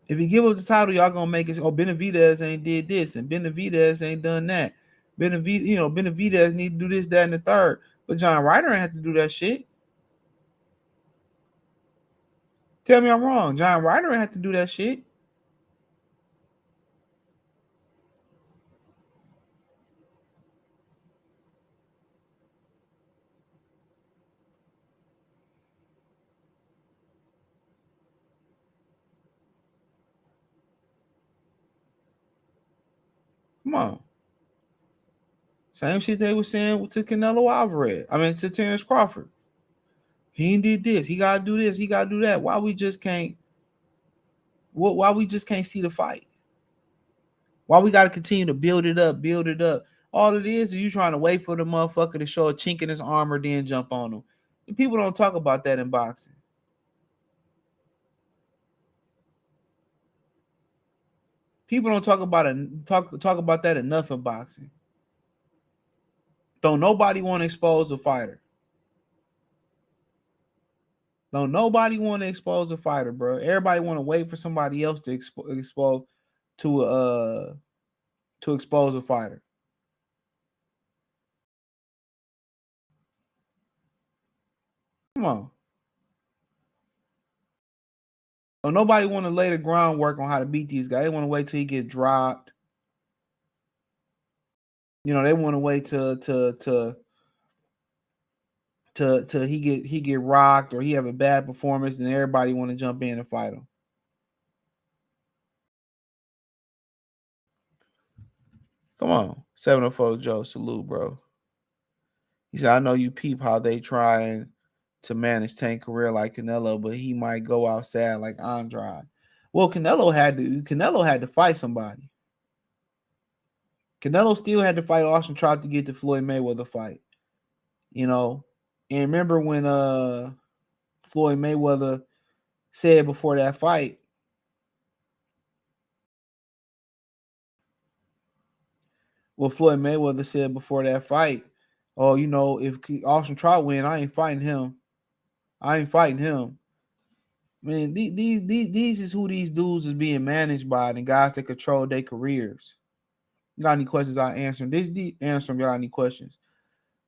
If you give up the title, y'all gonna make it. Oh, Benavidez ain't did this, and Benavidez ain't done that. Benavidez need to do this, that, and the third. But John Ryder ain't have to do that shit. Tell me I'm wrong. John Ryder ain't have to do that shit. Come on. Same shit they were saying to Canelo Alvarez. I mean, to Terrence Crawford. He did this. He gotta do this. He gotta do that. Why we just can't see the fight? Why we gotta continue to build it up? All it is you trying to wait for the motherfucker to show a chink in his armor, then jump on him. And people don't talk about that in boxing. People don't talk about that enough in boxing. Don't nobody want to expose a fighter. Don't nobody want to expose a fighter, bro. Everybody want to wait for somebody else to expose a fighter. Come on. Don't nobody want to lay the groundwork on how to beat these guys. They want to wait till he gets dropped. You know, they want to wait till he get rocked or he have a bad performance, and everybody want to jump in and fight him. Come on, 704 Joe, salute, bro. He said, I know you peep how they trying to manage Tank career like Canelo, but he might go outside like Andrade. Well, Canelo had to fight somebody. Canelo still had to fight Austin Trout to get the Floyd Mayweather fight. You know, and remember when Floyd Mayweather said before that fight, Floyd Mayweather said before that fight, oh, you know, if Austin Trout win, I ain't fighting him. Man, these is who these dudes is being managed by, the guys that control their careers. You got any questions? I answer them. Answer them. Y'all any questions?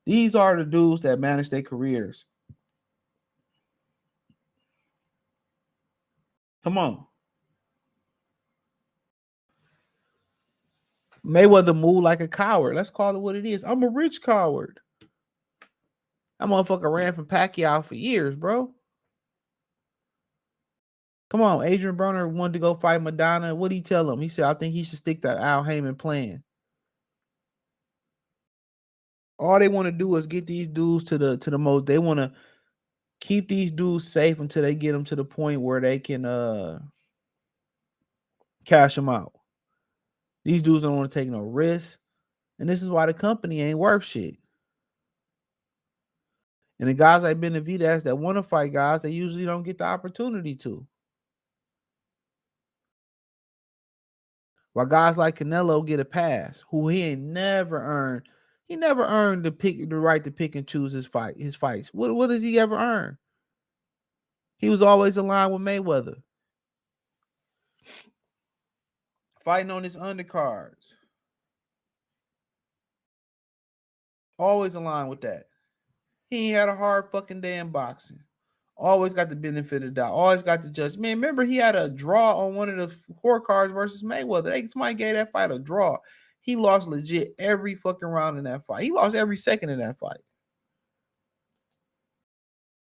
These are the dudes that manage their careers. Come on. Mayweather moved like a coward. Let's call it what it is. I'm a rich coward. That motherfucker ran from Pacquiao for years, bro. Come on, Adrian Broner wanted to go fight Madonna. What did he tell him? He said, I think he should stick to Al Heyman plan. All they want to do is get these dudes to the most. They want to keep these dudes safe until they get them to the point where they can cash them out. These dudes don't want to take no risks. And this is why the company ain't worth shit. And the guys like Benavidez that want to fight guys, they usually don't get the opportunity to. While guys like Canelo get a pass, who he ain't never earned. He never earned the right to pick and choose his fights. What does he ever earn? He was always aligned with Mayweather. Fighting on his undercards. Always aligned with that. He ain't had a hard fucking day in boxing. Always got the benefit of the doubt. Always got the judge. Man, remember he had a draw on one of the scorecards versus Mayweather. Somebody gave that fight a draw. He lost legit every fucking round in that fight. He lost every second in that fight.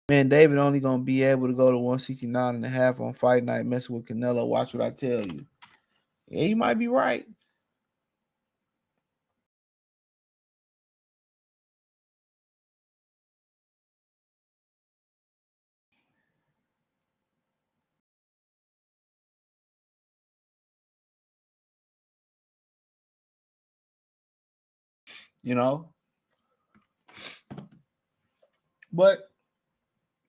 Man, David only gonna be able to go to 169.5 on fight night messing with Canelo. Watch what I tell you. Yeah, you might be right. You know? But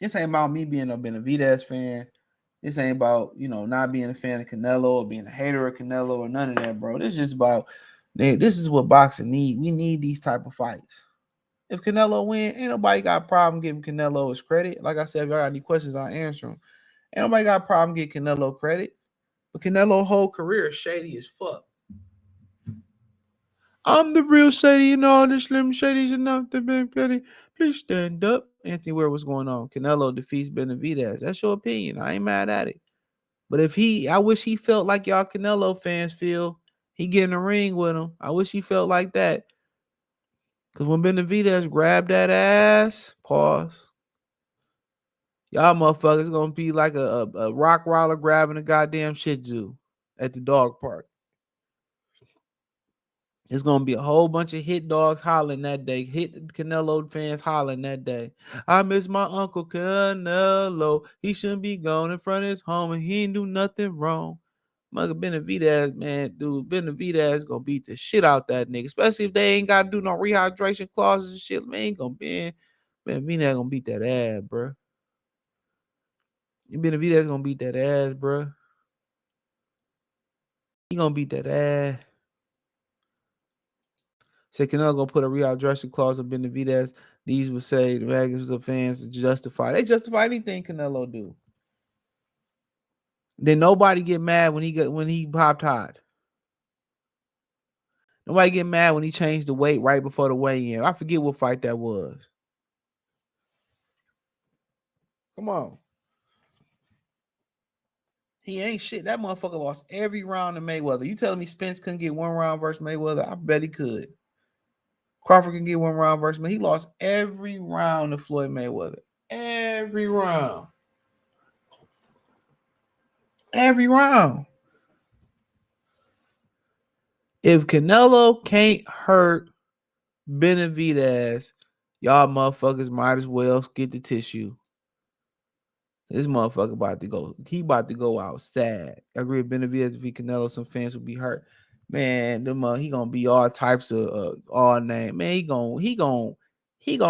this ain't about me being a Benavidez fan. This ain't about, not being a fan of Canelo or being a hater of Canelo or none of that, bro. This is just about, this is what boxing need. We need these type of fights. If Canelo win, ain't nobody got a problem giving Canelo his credit. Like I said, if y'all got any questions, I'll answer them. Ain't nobody got a problem giving Canelo credit. But Canelo's whole career is shady as fuck. I'm the real shady and all the Slim Shady's enough to be petty. Please stand up. Anthony, where what's going on? Canelo defeats Benavidez. That's your opinion. I ain't mad at it. But I wish he felt like y'all Canelo fans feel. He get in the ring with him. I wish he felt like that. Because when Benavidez grabbed that ass, pause. Y'all motherfuckers gonna be like a rock roller grabbing a goddamn Shih Tzu at the dog park. It's gonna be a whole bunch of hit dogs hollering that day. Hit Canelo fans hollering that day. I miss my uncle Canelo. He shouldn't be going in front of his home and he ain't do nothing wrong. Mother Benavidez, man, dude, Benavidez gonna beat the shit out that nigga, especially if they ain't gotta do no rehydration clauses and shit. Man, ain't gonna be Benavidez gonna beat that ass, bro. Benavidez gonna beat that ass, bro. He gonna beat that ass. Say Canelo gonna put a rehydration clause on Benavidez. These would say the magazines of fans justify. They justify anything Canelo do. Then nobody get mad when he popped hot. Nobody get mad when he changed the weight right before the weigh-in. I forget what fight that was. Come on. He ain't shit. That motherfucker lost every round to Mayweather. You telling me Spence couldn't get one round versus Mayweather? I bet he could. Crawford can get one round versus Mayweather. He lost every round to Floyd Mayweather. Every round. Every round. If Canelo can't hurt Benavidez, y'all motherfuckers might as well get the tissue. This motherfucker about to go. He about to go out sad. I agree with Benavidez if he Canelo, some fans will be hurt. Man, he gonna be all types of all name. Man, he gonna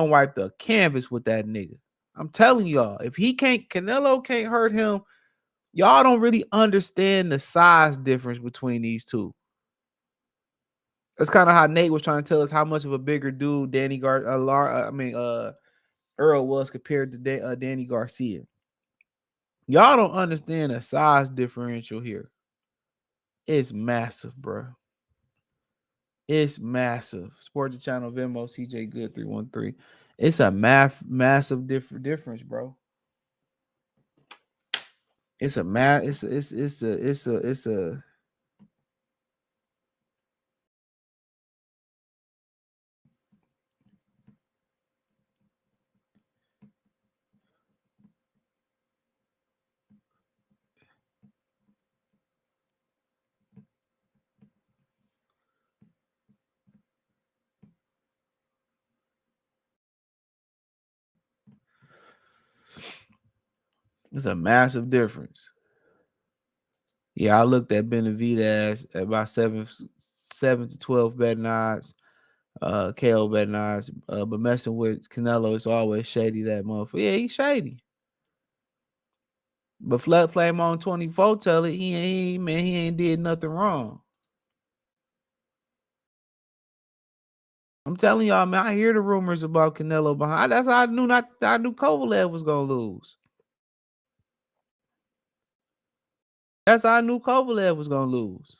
wipe the canvas with that nigga. I'm telling y'all, if Canelo can't hurt him, y'all don't really understand the size difference between these two. That's kind of how Nate was trying to tell us how much of a bigger dude Earl was compared to Danny Garcia. Y'all don't understand the size differential here. It's massive, bro. It's massive. Support the channel, Venmo, CJ Good 313. It's a massive difference, bro. It's a massive difference. Yeah, I looked at Benavidez at about 7 to 12 betting odds, KO betting odds, but messing with Canelo is always shady. That motherfucker, yeah, he's shady. But Flat Flame on 24 tell it he ain't did nothing wrong. I'm telling y'all, man, I hear the rumors about Canelo behind. That's how I knew Kovalev was gonna lose. That's how I knew Kovalev was gonna lose.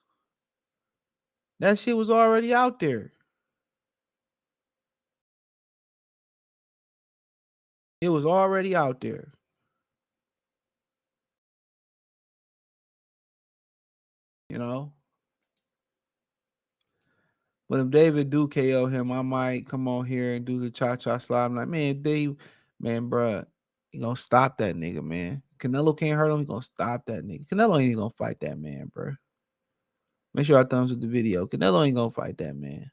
That shit was already out there. It was already out there. You know? But if David do KO him, I might come on here and do the cha-cha slide. I'm like, man, Dave, man, bruh, you gonna stop that nigga, man. Canelo can't hurt him. He gonna stop that nigga. Canelo ain't gonna fight that man, bro. Make sure I thumbs up the video. Canelo ain't gonna fight that man.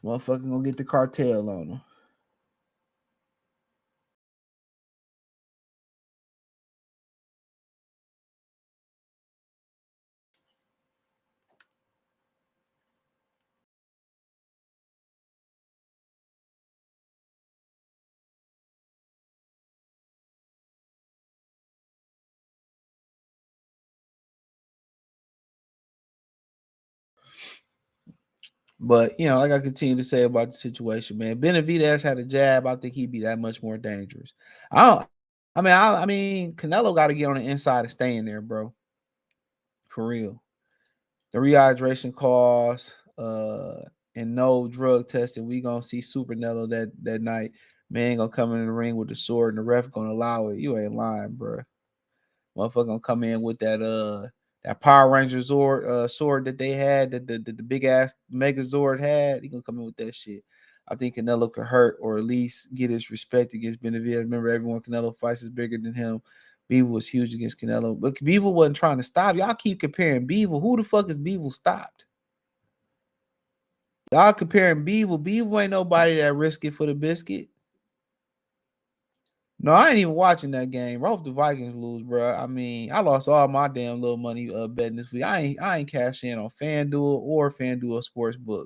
Motherfucker gonna get the cartel on him. But you know, like I continue to say about the situation, man. Benavidez had a jab. I think he'd be that much more dangerous. I mean, Canelo got to get on the inside and stay in there, bro. For real. The rehydration clause, and no drug testing. We gonna see Super Nello that night. Man gonna come in the ring with the sword, and the ref gonna allow it. You ain't lying, bro. Motherfucker gonna come in with that Power Ranger sword that they had, that the big ass Mega Zord had. He gonna come in with that shit. I think Canelo could hurt or at least get his respect against Benavidez. Remember, everyone Canelo fights is bigger than him. Beaver was huge against Canelo, but Beaver wasn't trying to stop. Y'all keep comparing Beaver. Who the fuck is Beaver stopped? Y'all comparing Beaver. Beaver ain't nobody that risk it for the biscuit. No, I ain't even watching that game. I hope the Vikings lose, bro. I mean, I lost all my damn little money betting this week. I ain't cashing in on FanDuel or FanDuel Sportsbook.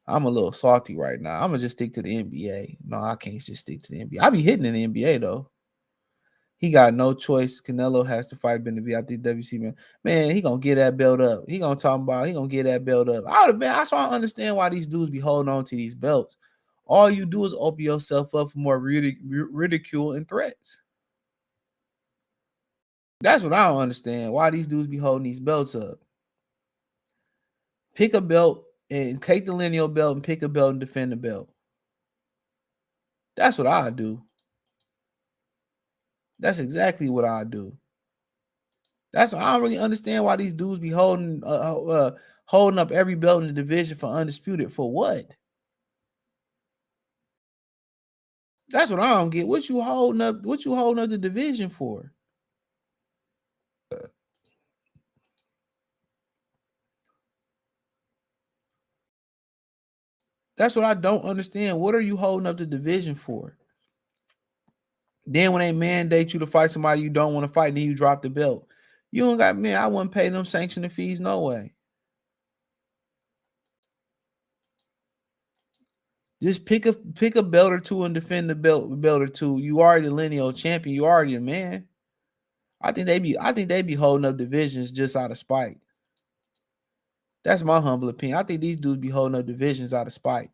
I'm a little salty right now. I'm gonna just stick to the NBA. No, I can't just stick to the NBA. I be hitting in the NBA though. He got no choice. Canelo has to fight Benavidez. I think WC man, he gonna get that belt up. He gonna get that belt up. That's why I understand why these dudes be holding on to these belts. All you do is open yourself up for more ridicule and threats. That's what I don't understand. Why these dudes be holding these belts up. Pick a belt and take the lineal belt and pick a belt and defend the belt. That's what I do. That's exactly what I do. That's why I don't really understand why these dudes be holding up every belt in the division for undisputed. For what? That's what I don't get. What you holding up the division for? That's what I don't understand. What are you holding up the division for? Then when they mandate you to fight somebody you don't want to fight, then you drop the belt. You don't got, man, I wouldn't pay them sanctioning fees, no way. Just pick a belt or two and defend the belt or two. You already the lineal champion. You already a man. I think they be holding up divisions just out of spite. That's my humble opinion. I think these dudes be holding up divisions out of spite.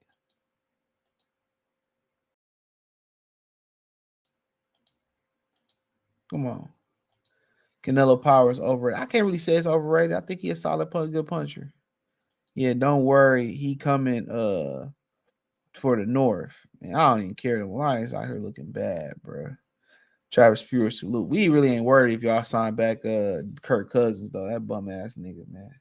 Come on. Canelo Power is overrated. I can't really say it's overrated. I think he's a solid good puncher. Yeah, don't worry. He coming for the North. Man, I don't even care. The Lions out here looking bad, bro. Travis Pure salute. We really ain't worried if y'all sign back Kirk Cousins, though. That bum ass nigga, man.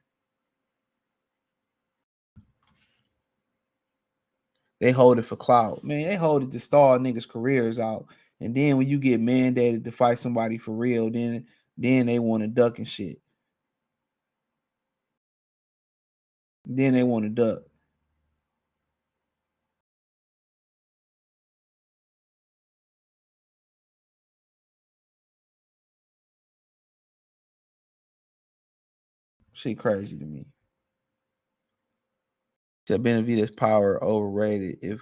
They hold it for clout. Man, they hold it to stall niggas' careers out. And then when you get mandated to fight somebody for real, then they want to duck and shit. Then they want to duck. Shit crazy to me. Said Benavidez power overrated if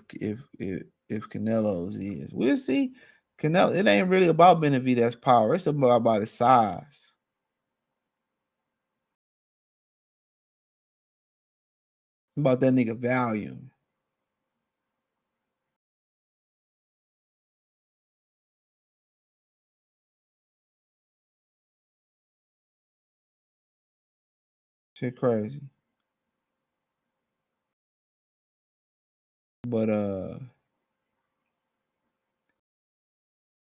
Canelo's is. We'll see. Canelo, it ain't really about Benavidez power. It's about his size. About that nigga volume. Shit crazy. But it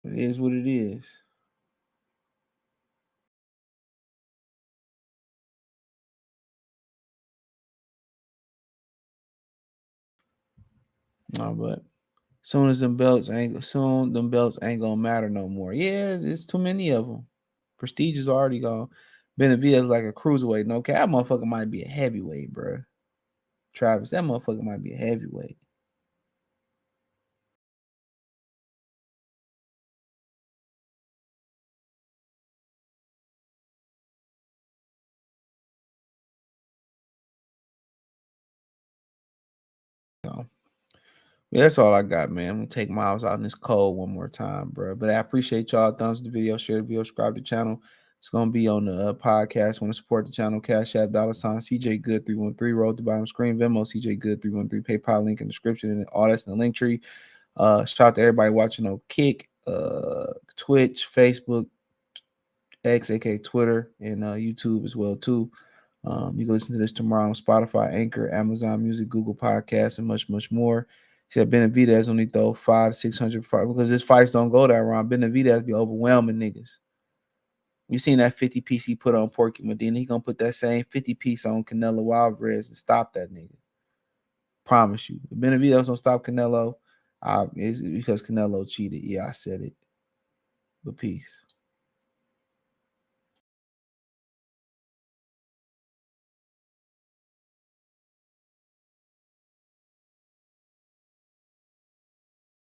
is what it is. No, but soon them belts ain't gonna matter no more. Yeah, there's too many of them. Prestige is already gone. Benavidez like a cruiserweight. No, that motherfucker might be a heavyweight, bro. Travis, that motherfucker might be a heavyweight. So, yeah, that's all I got, man. I'm gonna take Miles out in this cold one more time, bro. But I appreciate y'all. Thumbs the video, share the video, subscribe to the channel. It's gonna be on the podcast. Want to support the channel? Cash App $sign CJ Good 313. Roll at the bottom screen. Venmo CJ Good 313. PayPal link in the description and all that's in the link tree. Shout out to everybody watching on Kick, Twitch, Facebook, X, aka Twitter, and YouTube as well too. You can listen to this tomorrow on Spotify, Anchor, Amazon Music, Google Podcasts, and much, much more. He said Benavidez only throw 500 to 600 because his fights don't go that round. Benavidez be overwhelming niggas. You seen that 50 piece he put on Porky Medina. He gonna put that same 50 piece on Canelo Alvarez to stop that nigga. Promise you. If Benavidez don't stop Canelo, it's because Canelo cheated. Yeah, I said it. But peace.